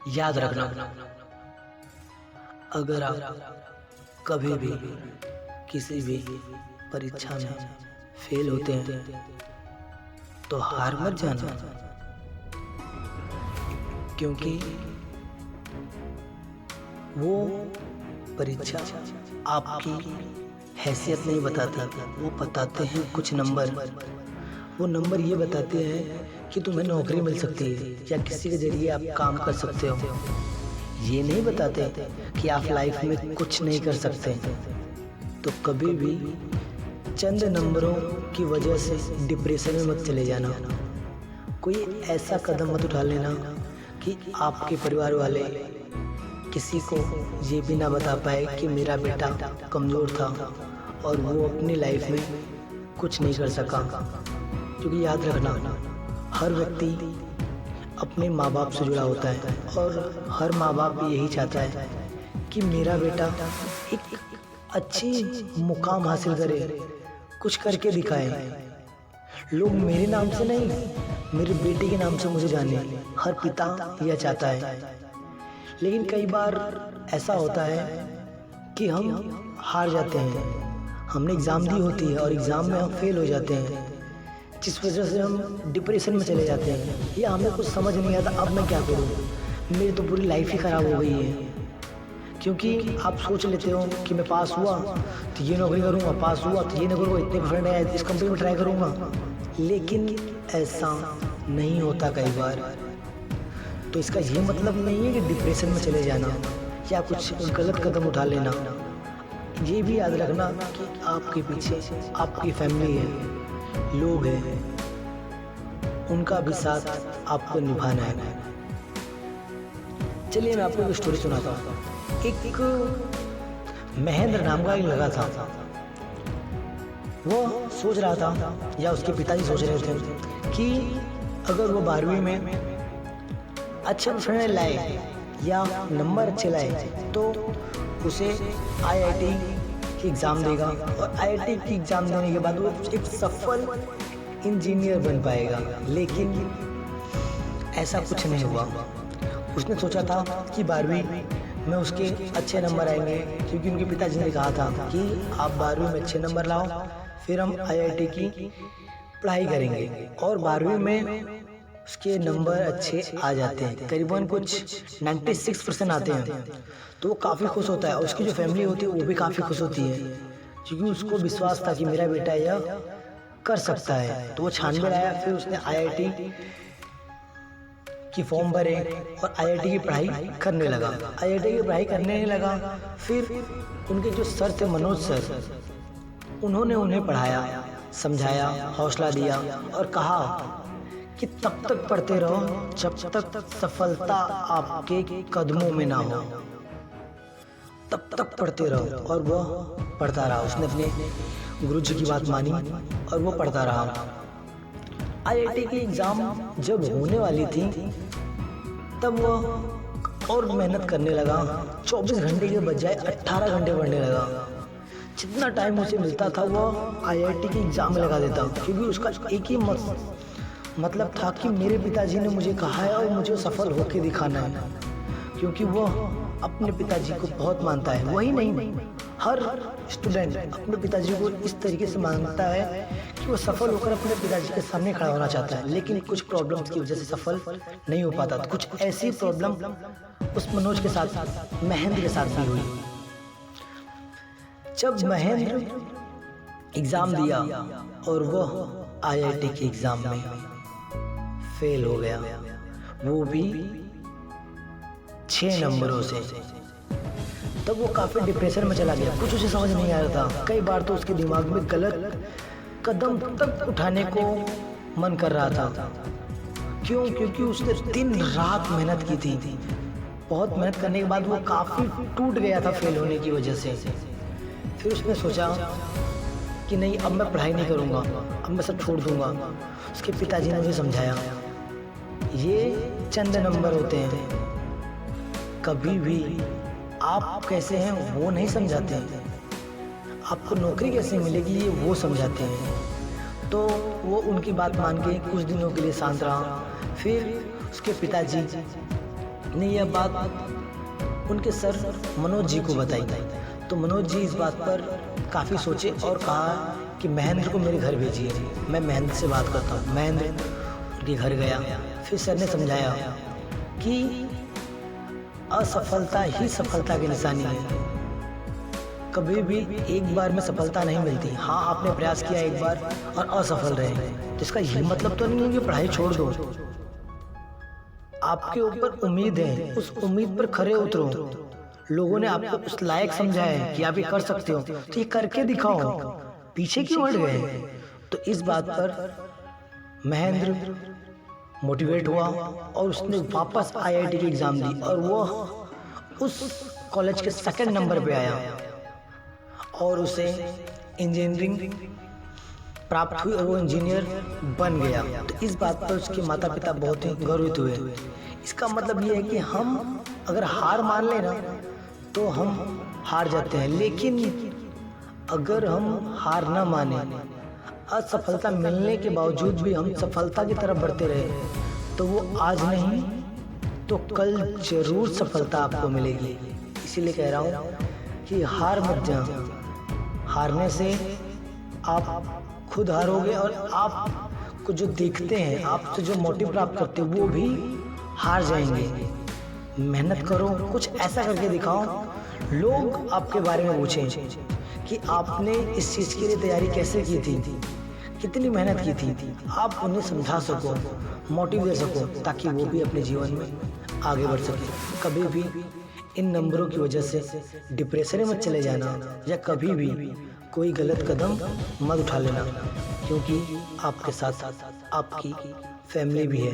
याद रखना, अगर आप कभी भी किसी भी परीक्षा में फेल होते हैं तो हार मत जाना, क्योंकि वो परीक्षा आपकी हैसियत नहीं बताती। वो बताते हैं कुछ नंबर। वो नंबर ये बताते हैं कि तुम्हें नौकरी मिल सकती है या किसी के जरिए आप काम कर सकते हो। ये नहीं बताते कि आप लाइफ में कुछ नहीं कर सकते। तो कभी भी चंद नंबरों की वजह से डिप्रेशन में मत चले जाना। कोई ऐसा कदम मत उठा लेना कि आपके परिवार वाले किसी को ये भी ना बता पाए कि मेरा बेटा कमज़ोर था और वो अपनी लाइफ में कुछ नहीं कर सका। क्योंकि याद रखना, हर व्यक्ति अपने माँ बाप से जुड़ा होता है और हर माँ बाप यही चाहता है कि मेरा बेटा एक अच्छी मुकाम हासिल करे, कुछ करके दिखाए। लोग मेरे नाम से नहीं, मेरे बेटे के नाम से मुझे जाने, हर पिता यह चाहता है। लेकिन कई बार ऐसा होता है कि हम हार जाते हैं। हमने एग्ज़ाम दी होती है और एग्ज़ाम में हम फेल हो जाते हैं, जिस वजह से हम डिप्रेशन में चले जाते हैं या हमें कुछ समझ नहीं आता अब मैं क्या करूँ, मेरी तो पूरी लाइफ ही ख़राब हो गई है। क्योंकि आप सोच लेते हो कि मैं पास हुआ तो ये नौकरी करूँगा, पास हुआ तो ये नौकरी करूँगा, इतने परसेंट आए इस कंपनी में ट्राई करूँगा। लेकिन ऐसा नहीं होता कई बार। तो इसका ये मतलब नहीं है कि डिप्रेशन में चले जाना या कुछ गलत कदम उठा लेना। ये भी याद रखना कि आपके पीछे आपकी फैमिली है, लोग हैं, उनका भी साथ आपको निभाना है। चलिए मैं आपको एक स्टोरी सुनाता हूँ। एक महेंद्र नाम का एक लड़का था। वो सोच रहा था या उसके पिताजी सोच रहे थे कि अगर वो 12वीं में अच्छे परसेंट लाए या नंबर अच्छे लाए तो उसे आईआईटी की एग्ज़ाम देगा और आईआईटी की एग्ज़ाम देने के बाद वो एक सफल इंजीनियर बन पाएगा। लेकिन ऐसा कुछ नहीं हुआ। उसने सोचा था कि 12वीं में उसके अच्छे नंबर आएंगे, क्योंकि उनके पिताजी ने कहा था कि आप 12वीं में अच्छे नंबर लाओ, फिर हम आईआईटी की पढ़ाई करेंगे। और 12वीं में उसके नंबर अच्छे आ जाते हैं, करीबन कुछ 96% आते हैं। तो वो काफ़ी खुश होता है और उसकी जो फैमिली होती है वो भी काफ़ी खुश होती है, क्योंकि उसको विश्वास था कि मेरा बेटा यह कर सकता है। तो वो 96 लाया, फिर उसने आईआईटी की फॉर्म भरे और आईआईटी की पढ़ाई करने लगा। आईआईटी की पढ़ाई करने लगा, फिर उनके जो सर थे मनोज सर, उन्होंने उन्हें पढ़ाया, समझाया, हौसला दिया और कहा कि तब तक पढ़ते रहो जब तक सफलता आपके कदमों में ना हो, तब तक पढ़ते रहो। और वो पढ़ता रहा। उसने अपने गुरुजी की बात मानी और वो पढ़ता रहा। आईआईटी की एग्ज़ाम जब होने वाली थी तब वो और मेहनत करने लगा। 24 घंटे के बजाय 18 घंटे पढ़ने लगा। जितना टाइम उसे मिलता था वो आईआईटी की एग्ज़ाम में लगा देता, क्योंकि उसका एक ही मतलब था कि मेरे पिताजी ने मुझे कहा है और मुझे सफल होकर दिखाना है। क्योंकि वो अपने पिताजी को बहुत मानता है। वही नहीं, हर स्टूडेंट अपने पिताजी को इस तरीके से मानता है कि वो सफल होकर अपने पिताजी के सामने खड़ा होना चाहता है। लेकिन कुछ प्रॉब्लम्स की वजह से सफल नहीं हो पाता। तो कुछ ऐसी प्रॉब्लम उस मनोज के साथ, महेंद्र के साथ भी हुई। जब महेंद्र एग्ज़ाम दिया और वो आईआईटी की एग्ज़ाम में फेल हो गया, वो भी 6 नंबरों से, तब वो काफ़ी डिप्रेशन में चला गया। कुछ उसे समझ नहीं आ रहा था। कई बार तो उसके दिमाग में गलत कदम तक उठाने को मन कर रहा था। क्यों? क्योंकि उसने दिन रात मेहनत की थी। बहुत मेहनत करने के बाद वो काफ़ी टूट गया था फेल होने की वजह से। फिर उसने सोचा कि नहीं, अब मैं पढ़ाई नहीं करूँगा, अब मैं सब छोड़ दूँगा। उसके पिताजी ने मुझे समझाया, ये चंद नंबर होते हैं, कभी भी आप कैसे हैं वो नहीं समझाते हैं, आपको नौकरी कैसे मिलेगी ये वो समझाते हैं। तो वो उनकी बात मान के कुछ दिनों के लिए शांत रहा। फिर उसके पिताजी ने यह बात उनके सर मनोज जी को बताई। तो मनोज जी इस बात पर काफ़ी सोचे और कहा कि महेंद्र को मेरे घर भेजिए, मैं महेंद्र से बात करता हूँ। महेंद्र उनके घर गया। फिर सर ने समझाया कि असफलता ही सफलता की निशानी है। कभी भी एक बार में सफलता नहीं मिलती। हाँ, आपने प्रयास किया एक बार और असफल रहे तो इसका यही मतलब तो नहीं है कि पढ़ाई छोड़ दो। आपके ऊपर उम्मीद है, उस उम्मीद पर खरे उतरो। लोगों ने आपको उस लायक समझा है कि आप ये कर सकते हो, तो ये करके दिखाओ, पीछे क्यों हट गए। तो इस बात पर महेंद्र मोटिवेट हुआ और उसने वापस IIT की एग्ज़ाम दी और वो उस कॉलेज के सेकंड नंबर पे आया और उसे इंजीनियरिंग प्राप्त हुई और वो इंजीनियर बन गया। तो इस बात पर उसके माता पिता बहुत ही गर्वित हुए। इसका मतलब ये है कि हम अगर हार मान लेना तो हम हार जाते हैं, लेकिन अगर हम हार ना माने, असफलता मिलने के बावजूद भी हम सफलता की तरफ बढ़ते रहे तो वो आज नहीं तो कल जरूर सफलता आपको मिलेगी। इसीलिए कह रहा हूँ कि हार मत जाओ। हारने से आप खुद हारोगे और आपको जो देखते हैं, आपसे जो मोटिव प्राप्त करते हैं, वो भी हार जाएंगे। मेहनत करो, कुछ ऐसा करके दिखाओ, लोग आपके बारे में पूछें कि आपने इस चीज़ के लिए तैयारी कैसे की थी, कितनी मेहनत की थी। आप उन्हें समझा सको, मोटिव दे सको, ताकि वो भी अपने जीवन में आगे बढ़ सके। कभी भी इन नंबरों की वजह से डिप्रेशन में मत चले जाना या कभी भी कोई गलत कदम मत उठा लेना, क्योंकि आपके साथ आपकी फैमिली भी है।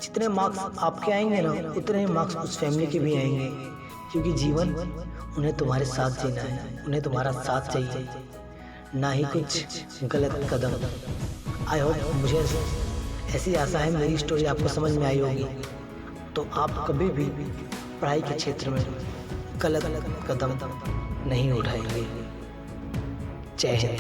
जितने मार्क्स आपके आएंगे ना, उतने ही मार्क्स उस फैमिली के भी आएंगे, क्योंकि जीवन उन्हें तुम्हारे साथ जीना है, उन्हें तुम्हारा साथ चाहिए, ना ही कुछ गलत कदम। आई होप, मुझे ऐसी आशा है मेरी स्टोरी आपको समझ में आई होगी। तो आप कभी भी पढ़ाई के क्षेत्र में गलत कदम नहीं उठाएंगे। जय हिंद।